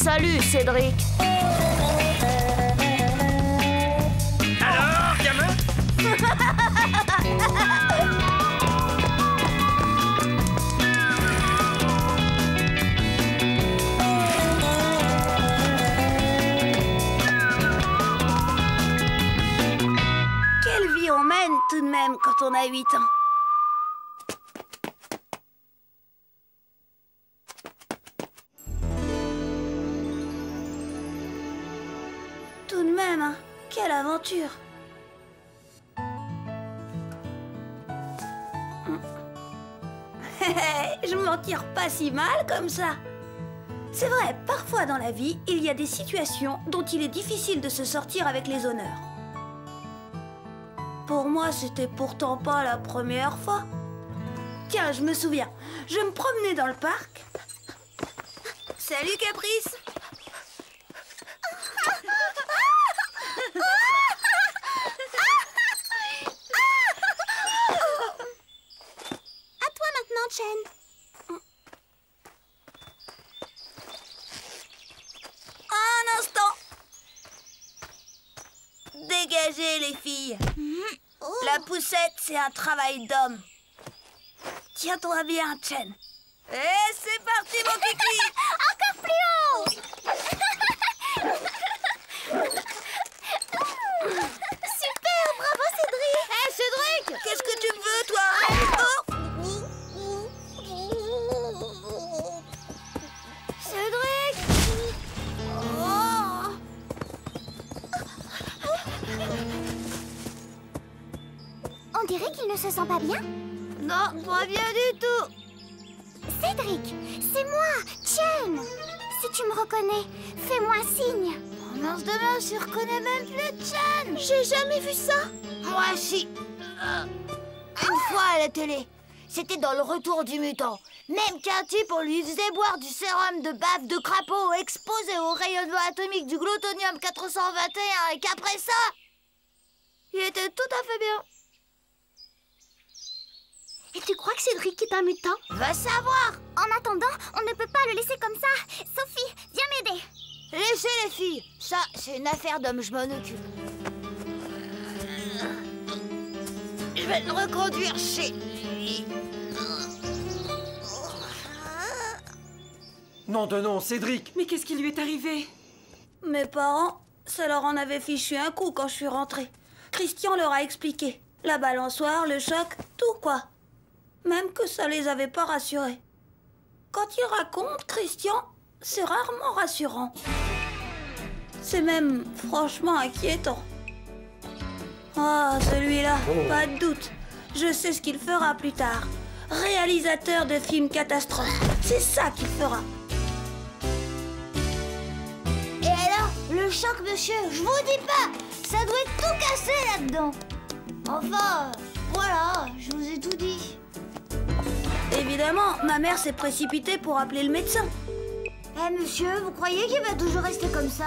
Salut, Cédric. Alors, gamin? Quelle vie on mène tout de même quand on a 8 ans. Tout de même, hein, quelle aventure. Je m'en tire pas si mal comme ça. C'est vrai, parfois dans la vie, il y a des situations dont il est difficile de se sortir avec les honneurs. Pour moi, c'était pourtant pas la première fois. Tiens, je me souviens, je me promenais dans le parc. Salut Caprice. À toi maintenant, Chen. Un instant. Dégagez les filles. La poussette, c'est un travail d'homme. Tiens-toi bien, Chen. Et c'est parti, mon kiki. Encore plus haut. Super, bravo Cédric. Hé, Cédric, qu'est-ce que tu veux, toi? Cédric. Oh. On dirait qu'il ne se sent pas bien. Non, pas bien du tout. Cédric, c'est moi, Chen. Si tu me reconnais, fais-moi un signe. Oh mince de mince, je reconnais même plus Chen. J'ai jamais vu ça. Moi, si. Une fois à la télé. C'était dans le retour du mutant. Même qu'un type, on lui faisait boire du sérum de bave de crapaud exposé au rayonnement atomique du glutonium 421 et qu'après ça, Il était tout à fait bien. Et tu crois que Cédric est un mutant? va savoir. En attendant, on ne peut pas le laisser comme ça. Sophie, viens m'aider. Laissez les filles. Ça, c'est une affaire d'homme, je m'en occupe. Je vais le reconduire chez lui. Non de non, Cédric! Mais qu'est-ce qui lui est arrivé? Mes parents, ça leur en avait fichu un coup quand je suis rentrée. Christian leur a expliqué. La balançoire, le choc, tout quoi. Même que ça les avait pas rassurés. Quand il raconte, Christian, c'est rarement rassurant. C'est même franchement inquiétant. Ah, celui-là, pas de doute. Je sais ce qu'il fera plus tard. Réalisateur de films catastrophes. C'est ça qu'il fera. Et alors, le choc, monsieur, je vous dis pas, ça doit être tout cassé là-dedans. Enfin, voilà, je vous ai tout dit. Évidemment, ma mère s'est précipitée pour appeler le médecin. Eh monsieur, vous croyez qu'il va toujours rester comme ça?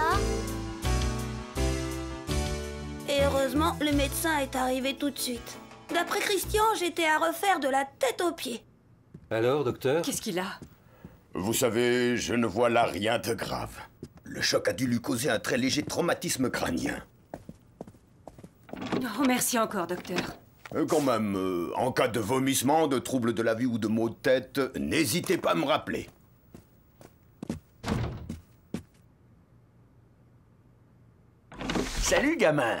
Et heureusement, le médecin est arrivé tout de suite. D'après Christian, j'étais à refaire de la tête aux pieds. Alors, docteur? Qu'est-ce qu'il a? Vous savez, je ne vois là rien de grave. Le choc a dû lui causer un très léger traumatisme crânien. Oh, merci encore, docteur. Quand même, en cas de vomissement, de troubles de la vue ou de maux de tête, n'hésitez pas à me rappeler. Salut, gamin.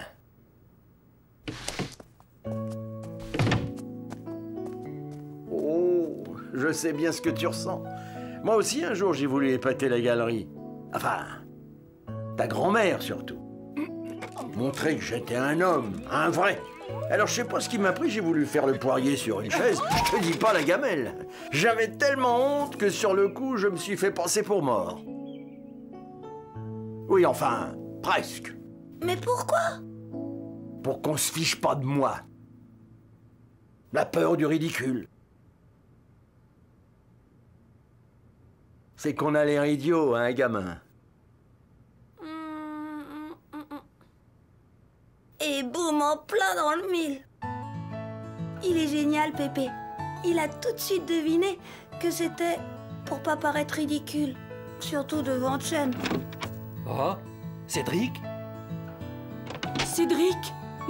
Oh, je sais bien ce que tu ressens. Moi aussi, un jour, j'ai voulu épater la galerie. Enfin, ta grand-mère, surtout. Montrer que j'étais un homme, un vrai. Alors, je sais pas ce qui m'a pris, j'ai voulu faire le poirier sur une chaise. Je te dis pas la gamelle. J'avais tellement honte que sur le coup, je me suis fait passer pour mort. Oui, enfin, presque. Mais pourquoi? Pour qu'on se fiche pas de moi. La peur du ridicule. C'est qu'on a l'air idiot, hein, gamin. Et boum, en plein dans le mille. Il est génial, Pépé. Il a tout de suite deviné que c'était pour pas paraître ridicule. Surtout devant Chen. Oh, Cédric? Cédric,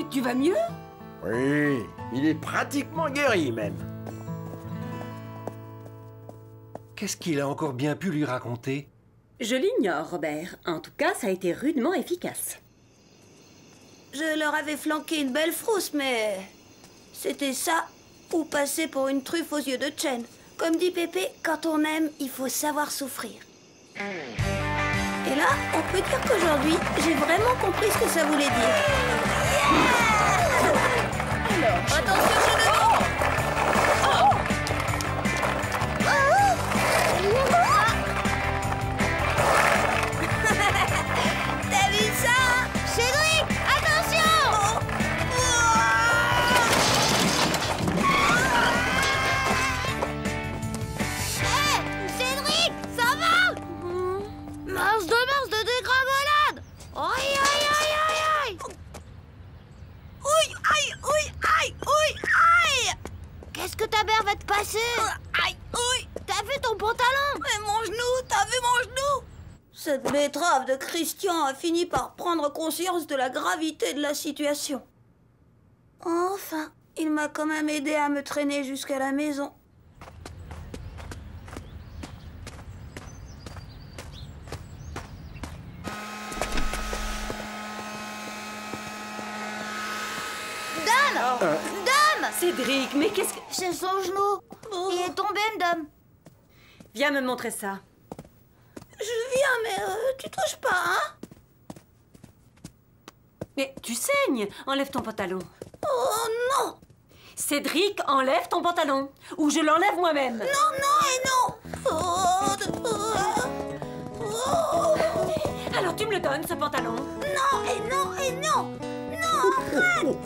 tu vas mieux? Oui, il est pratiquement guéri même. Qu'est-ce qu'il a encore bien pu lui raconter? Je l'ignore, Robert. En tout cas, ça a été rudement efficace. Je leur avais flanqué une belle frousse, mais... c'était ça, ou passer pour une truffe aux yeux de Chen. Comme dit Pépé, quand on aime, il faut savoir souffrir. Et là, on peut dire qu'aujourd'hui, j'ai vraiment compris ce que ça voulait dire. Alors, attention, je le dis. T'as vu ça? Cédric, attention! Hé, Cédric, ça va? Mince de dégringolade! Aïe, aïe, aïe, aïe, aïe! Ouille, aïe, ouille, aïe, ouille, aïe! Qu'est-ce que ta mère va te passer? Aïe, ouille! T'as vu ton pantalon? Mais mon genou, t'as vu mon genou? Cette betterave de Christian a fini par prendre conscience de la gravité de la situation. Enfin, il m'a quand même aidé à me traîner jusqu'à la maison. Dame! Dame! Cédric, mais qu'est-ce que... C'est son genou. Il est tombé, Dame. Viens me montrer ça. Je viens, mais tu touches pas, hein? Mais tu saignes. Enlève ton pantalon. Oh non! Cédric, enlève ton pantalon. Ou je l'enlève moi-même. Non, non et non! Alors tu me le donnes, ce pantalon. Non et non et non! Non, arrête!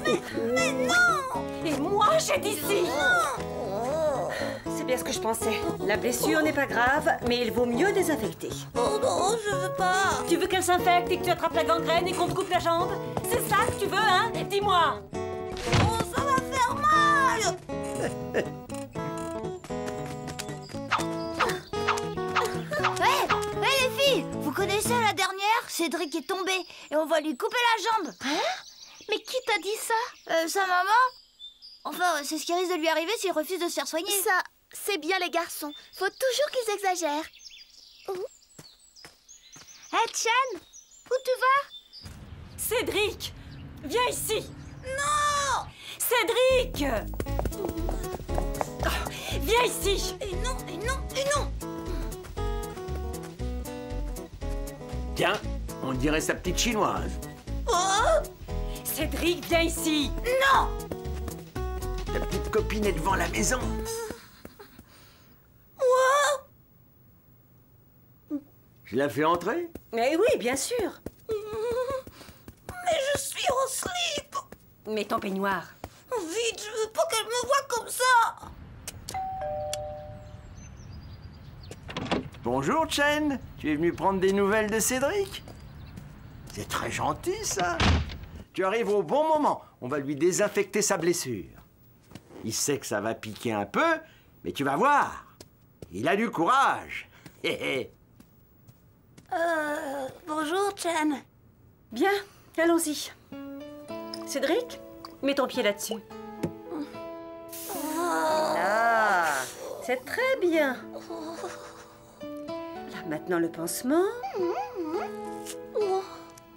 Mais non! Et moi, j'ai dit si. C'est bien ce que je pensais. La blessure n'est pas grave, mais il vaut mieux désinfecter. Oh non, je veux pas! Tu veux qu'elle s'infecte et que tu attrapes la gangrène et qu'on te coupe la jambe? C'est ça que tu veux, hein? Dis-moi. Oh, ça va faire mal! Hé, les filles, vous connaissez la dernière? Cédric est tombé et on va lui couper la jambe. Hein? Mais qui t'a dit ça? Sa maman. Enfin, c'est ce qui risque de lui arriver s'il refuse de se faire soigner. Ça, c'est bien les garçons. Faut toujours qu'ils exagèrent. Hé, Chen, où tu vas? Cédric, viens ici. Non! Cédric! Oh, viens ici. Et non, et non, et non! Tiens, on dirait sa petite chinoise. Oh! Cédric, viens ici. Non! Ta petite copine est devant la maison. Oh! Je la fais entrer? Mais oui, bien sûr. Mais je suis en slip! Mets ton peignoir. Vite, je veux pas qu'elle me voie comme ça! Bonjour, Chen. Tu es venu prendre des nouvelles de Cédric? C'est très gentil, ça. Tu arrives au bon moment. On va lui désinfecter sa blessure. Il sait que ça va piquer un peu, mais tu vas voir. Il a du courage. Hé hé. Bonjour, Chen. Bien, allons-y. Cédric, mets ton pied là-dessus. Là, c'est très bien. Là, maintenant le pansement.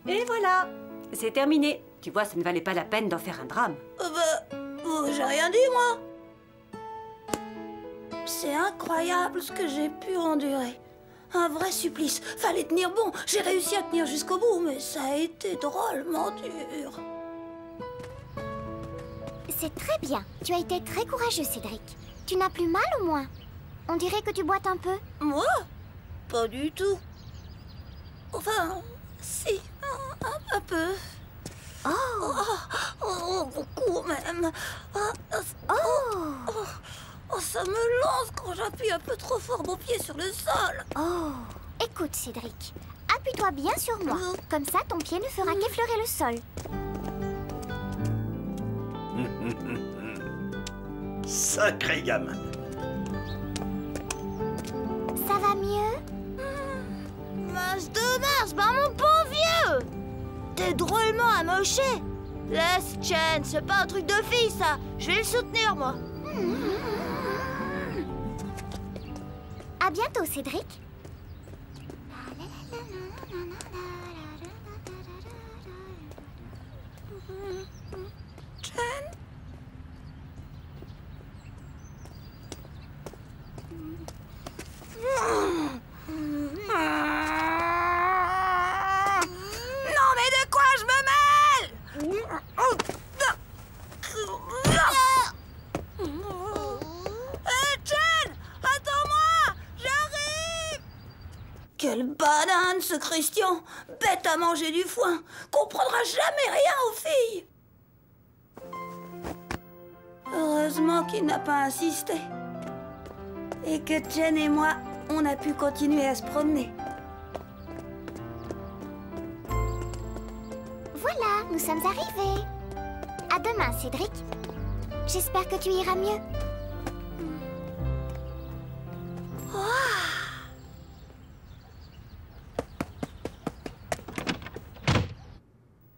Et voilà, c'est terminé. Tu vois, ça ne valait pas la peine d'en faire un drame. J'ai rien dit, moi. C'est incroyable ce que j'ai pu endurer. Un vrai supplice. Fallait tenir bon. J'ai réussi à tenir jusqu'au bout, mais ça a été drôlement dur. C'est très bien. Tu as été très courageux, Cédric. Tu n'as plus mal au moins? On dirait que tu boites un peu. Moi? Pas du tout. Enfin, si, un peu. Oh, beaucoup même. Ça me lance quand j'appuie un peu trop fort mon pied sur le sol. Oh, écoute, Cédric. Appuie-toi bien sur moi. Comme ça, ton pied ne fera qu'effleurer le sol. Sacré gamin. Ça va mieux? dommage, ben mon bon vieux! T'es drôlement amoché. Laisse, Chen, c'est pas un truc de fille, ça. Je vais le soutenir, moi. À bientôt, Cédric. Chen? Non, mais de quoi je me mêle? Chen, attends-moi, j'arrive. Quelle banane, ce Christian. Bête à manger du foin. Comprendra jamais rien aux filles. Heureusement qu'il n'a pas insisté. Et que Chen et moi, on a pu continuer à se promener. Voilà, nous sommes arrivés. À demain, Cédric. J'espère que tu iras mieux.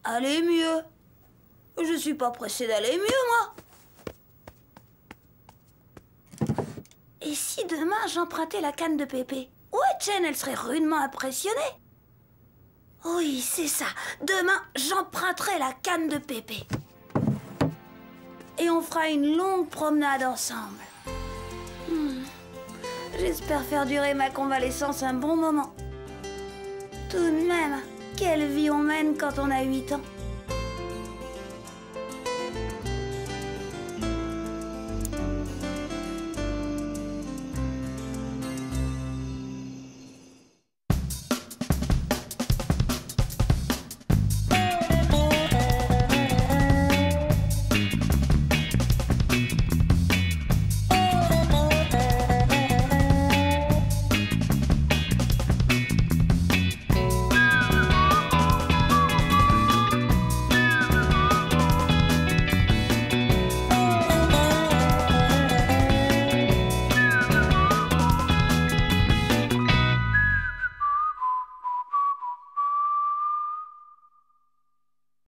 Aller mieux. Je suis pas pressée d'aller mieux, moi. Et si demain j'empruntais la canne de Pépé? Ouais, Chen, elle serait rudement impressionnée. Oui, c'est ça. Demain, j'emprunterai la canne de Pépé. Et on fera une longue promenade ensemble. J'espère faire durer ma convalescence un bon moment. Tout de même, quelle vie on mène quand on a 8 ans.